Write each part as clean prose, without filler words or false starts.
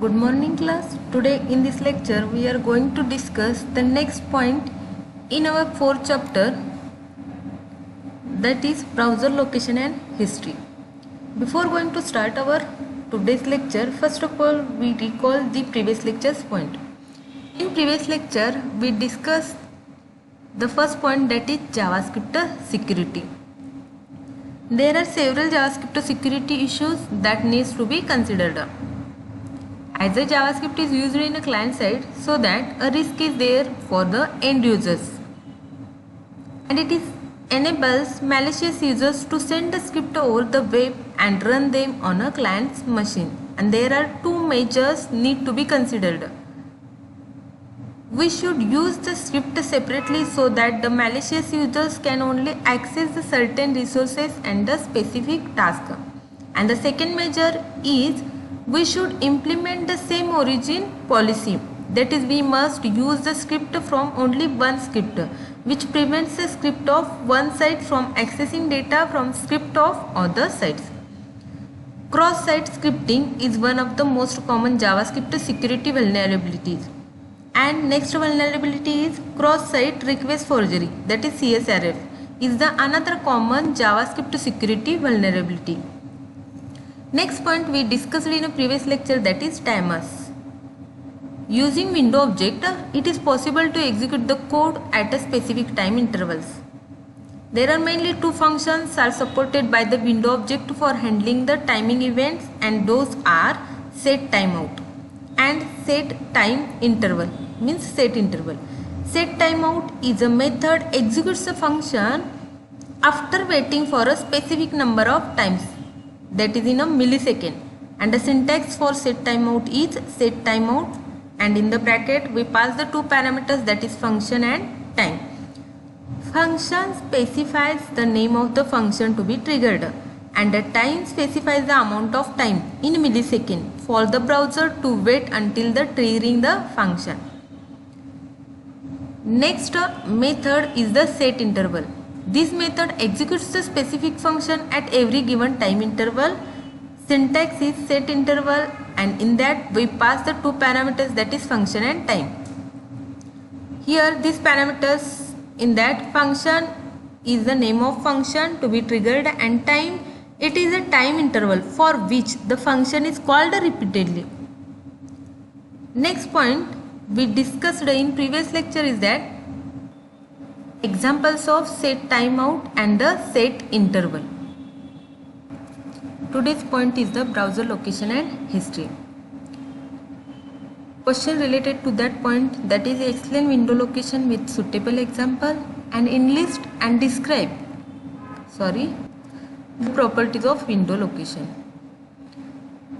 Good morning class. Today in this lecture we are going to discuss the next point in our fourth chapter, that is browser location and history. Before going to start our today's lecture, first of all we recall the previous lecture's point. In previous lecture we discussed the first point, that is JavaScript security. There are several JavaScript security issues that needs to be considered. As a JavaScript is used in a client side, so that a risk is there for the end users, and it enables malicious users to send a script over the web and run them on a client's machine. And there are two measures need to be considered. We should use the script separately so that the malicious users can only access the certain resources and the specific task. And the second measure is we should implement the same origin policy, that is we must use the script from only one script, which prevents the script of one site from accessing data from script of other sites. Cross-site scripting is one of the most common JavaScript security vulnerabilities. And next vulnerability is cross-site request forgery, that is CSRF, is the another common JavaScript security vulnerability. Next point we discussed in a previous lecture, that is timers. Using window object, it is possible to execute the code at a specific time intervals. There are mainly two functions are supported by the window object for handling the timing events, and those are set timeout and set time interval, means set interval. Set timeout is a method executes a function after waiting for a specific number of times, that is in a millisecond, and the syntax for set timeout is set timeout, and in the bracket we pass the two parameters, that is function and time. Function specifies the name of the function to be triggered, and the time specifies the amount of time in millisecond for the browser to wait until the triggering the function. Next method is the set interval. This method executes the specific function at every given time interval. Syntax is set interval, and in that we pass the two parameters, that is function and time. Here these parameters, in that function is the name of function to be triggered, and time, it is a time interval for which the function is called repeatedly. Next point we discussed in previous lecture is that examples of set timeout and the set interval. Today's point is the browser location and history. Question related to that point, that is explain window location with suitable example and enlist and describe the properties of window location.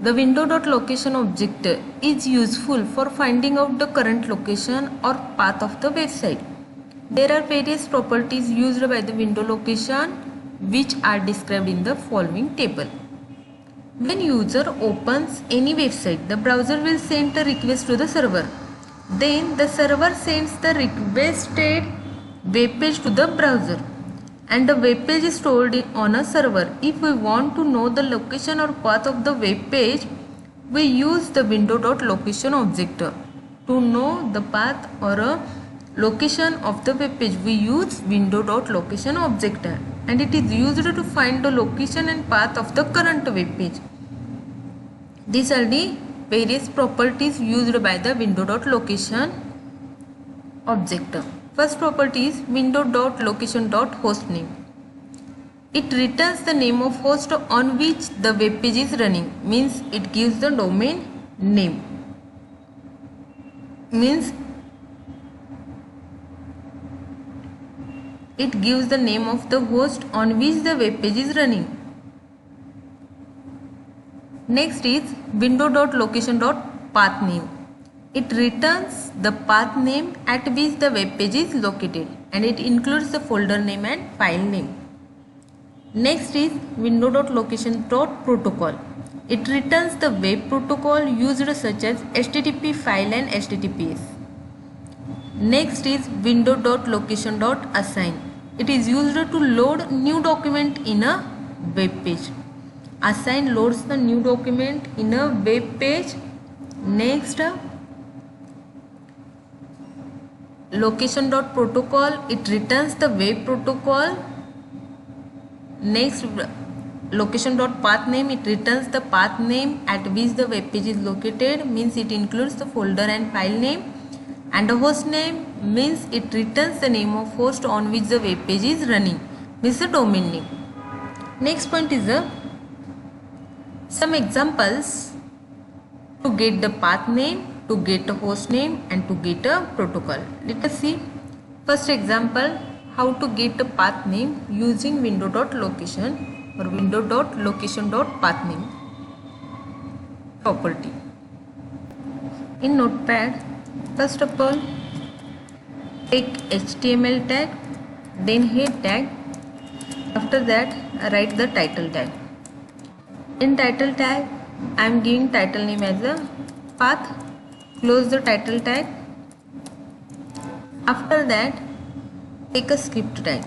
The window.location object is useful for finding out the current location or path of the website. There are various properties used by the window location which are described in the following table. When user opens any website, the browser will send a request to the server. Then the server sends the requested web page to the browser, and the web page is stored on a server. If we want to know the location or path of the web page, we use the window.location object. To know the path or a location of the web page, we use window.location object, and it is used to find the location and path of the current web page. These are the various properties used by the window.location object. First property is window.location.hostname. It returns the name of host on which the web page is running, means it gives the domain name, means it gives the name of the host on which the web page is running. Next is window.location.pathname. It returns the path name at which the web page is located, and it includes the folder name and file name. Next is window.location.protocol. It returns the web protocol used such as HTTP file and HTTPS. Next is window.location.assign. It is used to load new document in a web page. Assign loads the new document in a web page Next, location.protocol, it returns the web protocol. Next, location.pathname, it returns the path name at which the web page is located, means it includes the folder and file name. And the host name means it returns the name of host on which the web page is running, means the domain name. Next point is some examples to get the path name, to get a host name, and to get a protocol. Let us see. First example, how to get a path name using window.location or window.location.pathname property. In Notepad, first of all, take HTML tag, then head tag. After that, write the title tag. In title tag, I am giving title name as a path. Close the title tag. After that, take a script tag.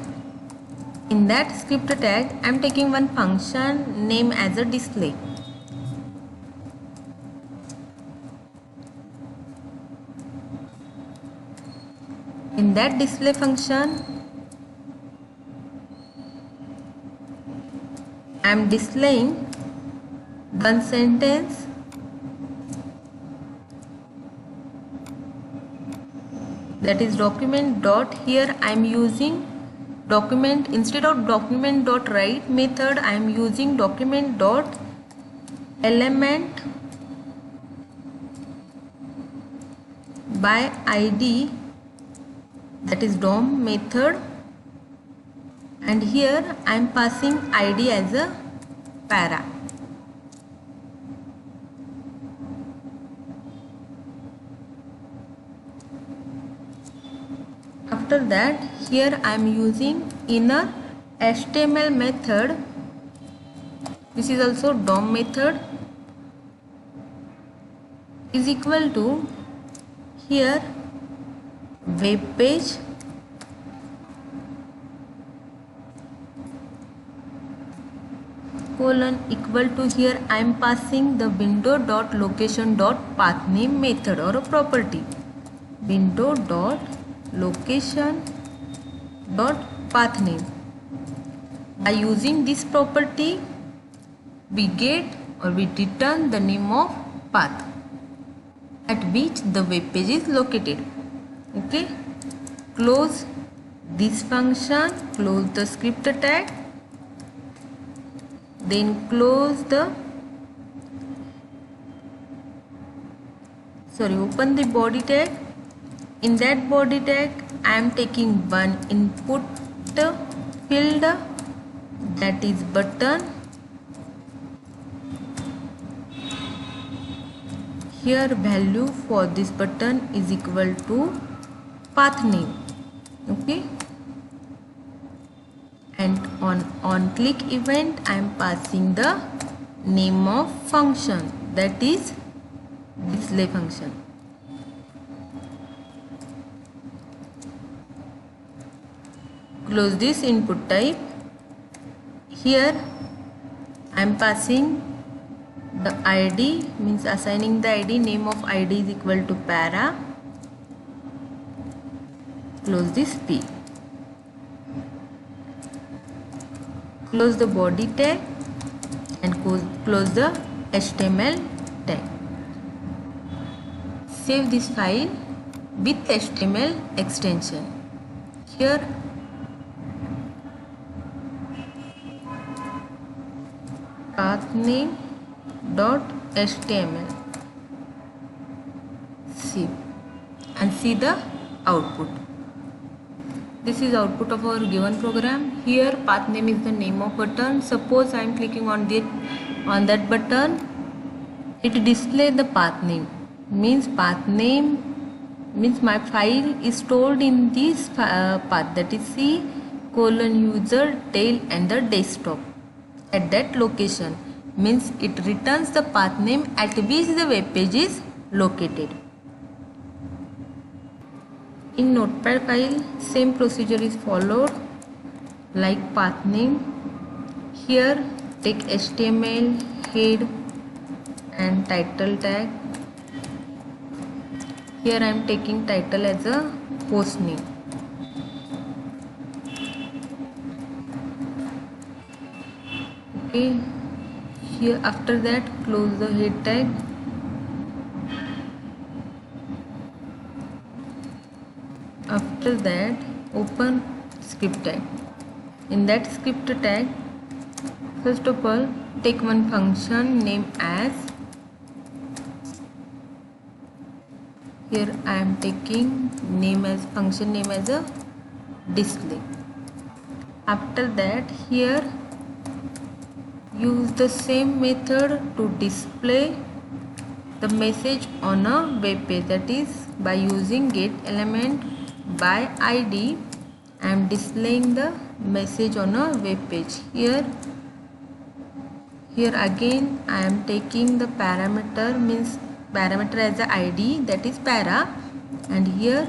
In that script tag, I am taking one function name as a display. In that display function, I am displaying one sentence that is document dot. Here I am using document, instead of document dot write method, I am using document dot element by id, that is DOM method, and here I am passing id as a para. After that, here I am using inner HTML method. This is also DOM method, is equal to here web page colon equal to, here I am passing the window.location.pathname method or a property. Window.location.pathname. By using this property, we get or we return the name of path at which the web page is located. Okay, close this function, close the script tag, then close the open the body tag. In that body tag, I am taking one input field, that is button. Here value for this button is equal to path name. Okay, and on click event I am passing the name of function, that is display function. Close this input type. Here I am passing the id, means assigning the id, name of id is equal to para. Close this p. Close the body tag and close the HTML tag. Save this file with HTML extension. Here pathname.html. Save and see the output. This is output of our given program. Here path name is the name of button. Suppose I am clicking on that button, it displays the path name. Means path name means my file is stored in this path, that is C: user tail and the desktop. At that location, means it returns the path name at which the web page is located. In Notepad file, same procedure is followed like path name. Here take HTML, head and title tag. Here I am taking title as a host name. Okay, here after that close the head tag. After that open script tag. In that script tag, first of all take one function name as, here I am taking function name as a display. After that here use the same method to display the message on a web page, that is by using get element by id. I am displaying the message on a web page. Here again I am taking the parameter as a id, that is para, and here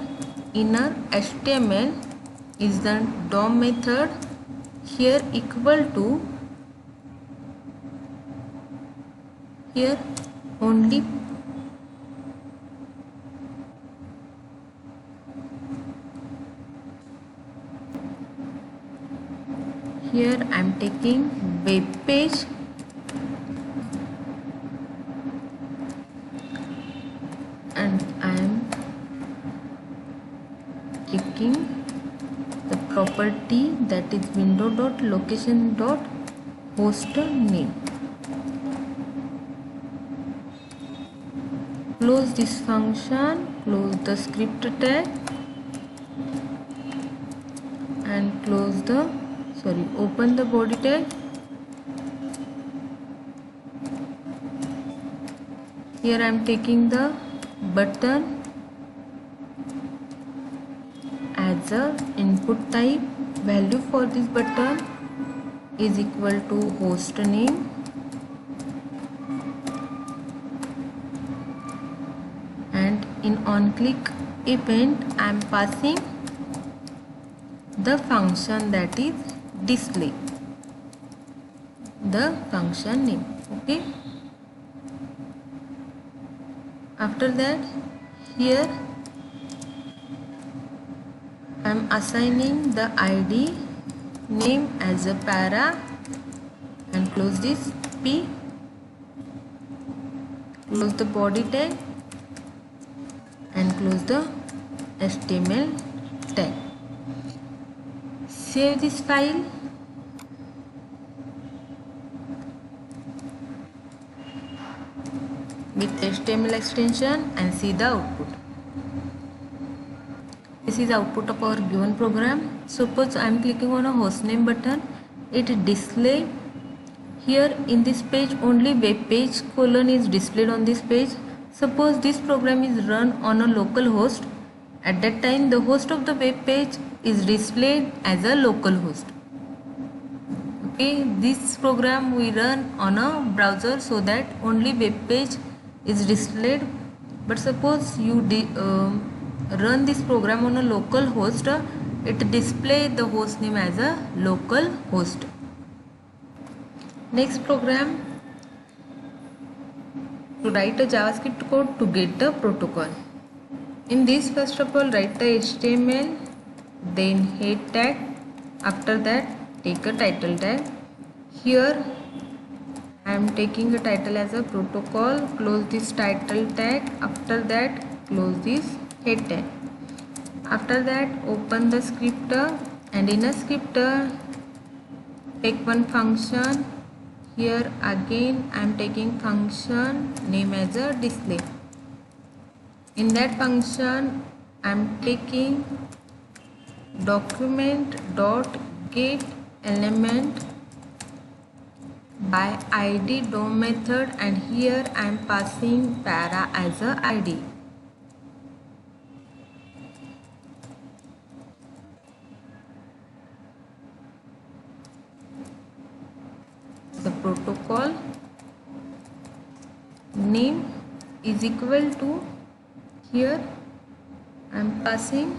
inner HTML is the DOM method, here equal to, here only here I am taking web page and I am taking the property that is window.location.hostname. Close this function, close the script tag and open the body tag. Here I am taking the button as a input type. Value for this button is equal to host name and in on click event I am passing the function that is display, the function name. Okay, after that here I am assigning the id name as a para and close this p, close the body tag and close the HTML tag. Save this file. With HTML extension and see the output. This is output of our given program. Suppose I am clicking on a hostname button, it display. Here in this page only web page colon is displayed on this page. Suppose this program is run on a local host. At that time the host of the web page is displayed as a local host. Okay, this program we run on a browser so that only web page is displayed. But suppose you run this program on a local host, it display the host name as a local host. Next program, to write a JavaScript code to get the protocol. In this, first of all write the HTML, then head tag, after that take a title tag. Here I am taking the title as a protocol, close this title tag, after that close this head tag. After that open the scripter and in a scripter take one function. Here again I am taking function name as a display. In that function I am taking document.get element by id DOM method and here I am passing para as a id. The protocol name is equal to, here I am passing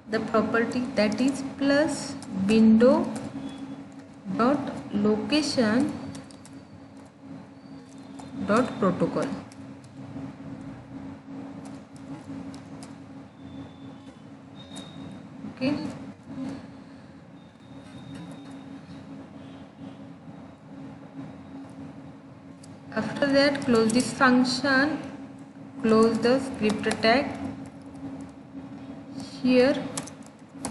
the property that is plus window dot location dot protocol. Okay. After that, close this function, close the script tag. Here,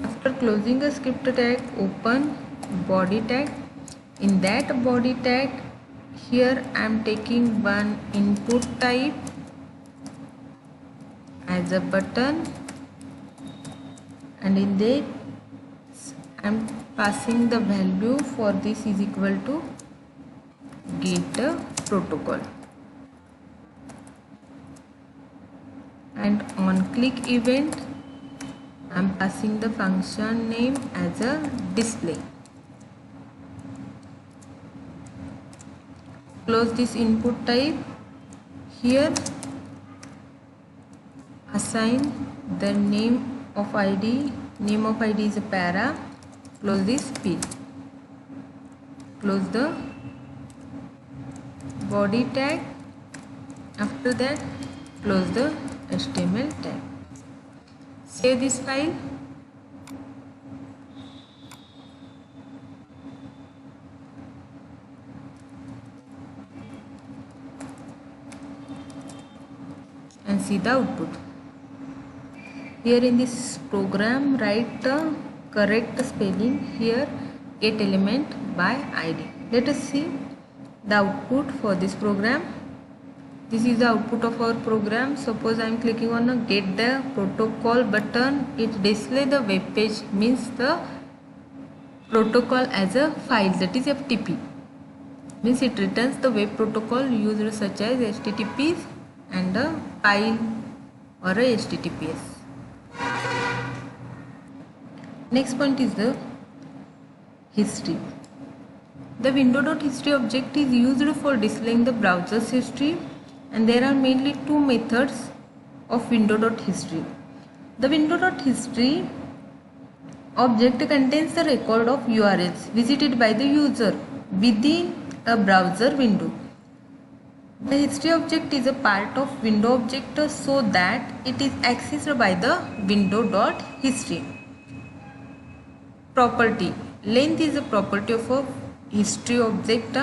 after closing the script tag, open body tag. In that body tag, here I am taking one input type as a button, and in that I am passing the value for this is equal to get protocol, and on click event I am passing the function name as a display. Close this input type. Here assign the name of ID. Name of ID is a para. Close this P. Close the body tag. After that, close the HTML tag. Save this file. And see the output. Here in this program, write the correct spelling. Here, get element by ID. Let us see the output for this program. This is the output of our program. Suppose I am clicking on a get the protocol button. It displays the web page, means the protocol as a file, that is FTP. Means it returns the web protocol used such as HTTP and a file or a HTTPS. Next point is the history. The window.history object is used for displaying the browser's history, and there are mainly two methods of window.history. The window.history object contains the record of URLs visited by the user within a browser window. The history object is a part of window object so that it is accessed by the window.history. Property. Length is a property of a history object.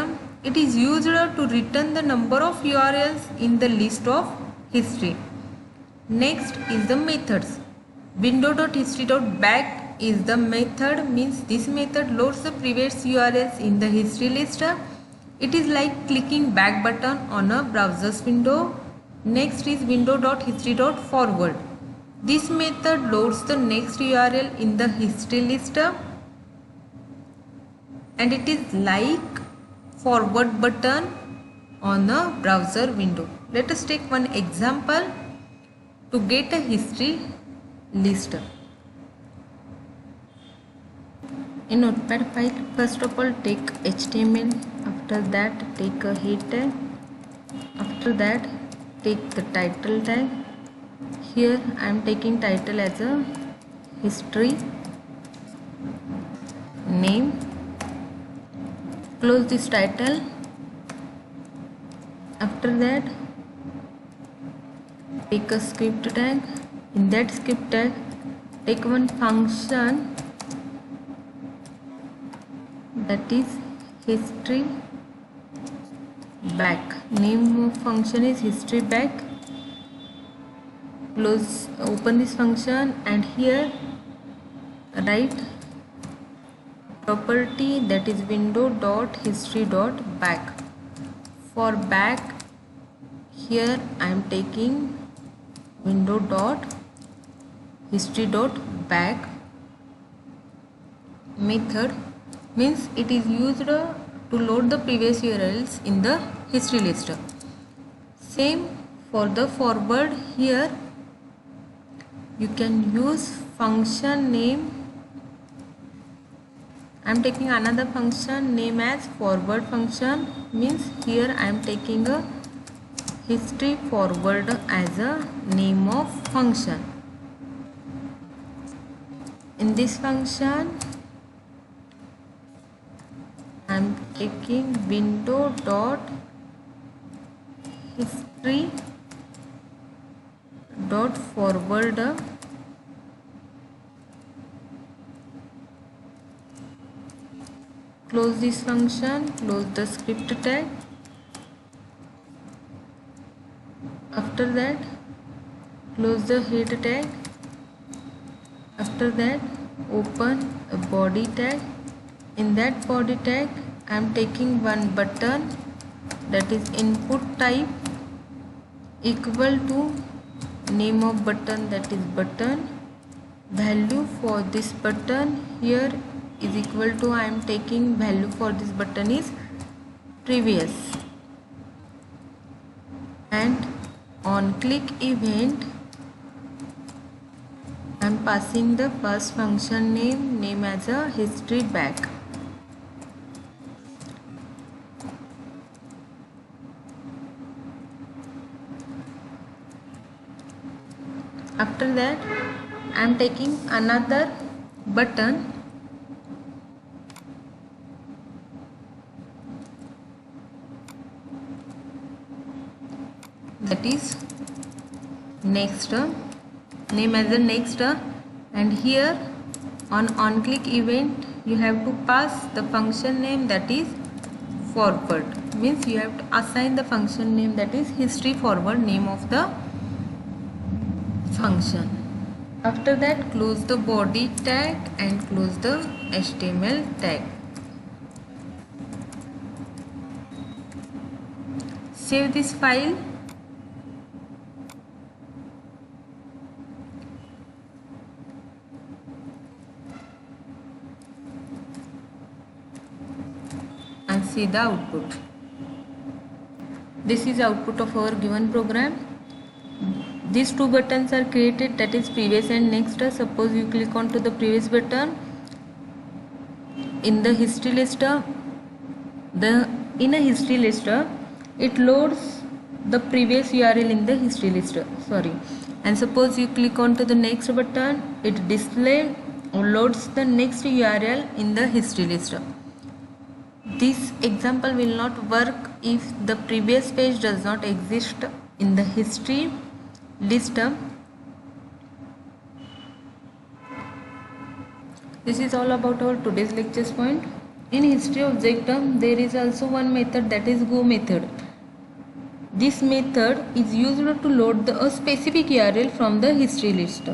It is used to return the number of URLs in the list of history. Next is the methods. Window.history.back is the method, means this method loads the previous URLs in the history list. It is like clicking back button on a browser's window. Next is window.history.forward. This method loads the next URL in the history list, and it is like forward button on a browser window. Let us take one example to get a history list. In notepad file, first of all take HTML, after that take a head tag, after that take the title tag. Here I am taking title as a history name. Close this title. After that take a script tag. In that script tag take one function, that is history back. Name of function is history back. Close, open this function, and here write property, that is window.history.back. For back, here I am taking window.history.back method, means it is used to load the previous URLs in the history list. Same for the forward. Here you can use function name. I am taking another function name as forward function, means here I am taking a history forward as a name of function. In this function I am taking window.history.forward close this function, close the script tag. After that, close the head tag. After that, open a body tag. In that body tag, I am taking one button, that is input type equal to name of button, that is button. Value for this button here is equal to, I am taking value for this button is previous. And on click event, I am passing the first function name as a history back. After that, I am taking another button, that is next, name as the next, and here on click event you have to pass the function name, that is forward, means you have to assign the function name, that is history forward, name of the function. After that, close the body tag and close the HTML tag. Save this file. And see the output. This is output of our given program. These two buttons are created, that is previous and next. Suppose you click on to the previous button, in the history list, in a history list, it loads the previous URL in the history list. And suppose you click on to the next button, it display or loads the next URL in the history list. This example will not work if the previous page does not exist in the history list. This is all about our today's lecture's point. In history object, there is also one method, that is go method. This method is used to load a specific URL from the history list.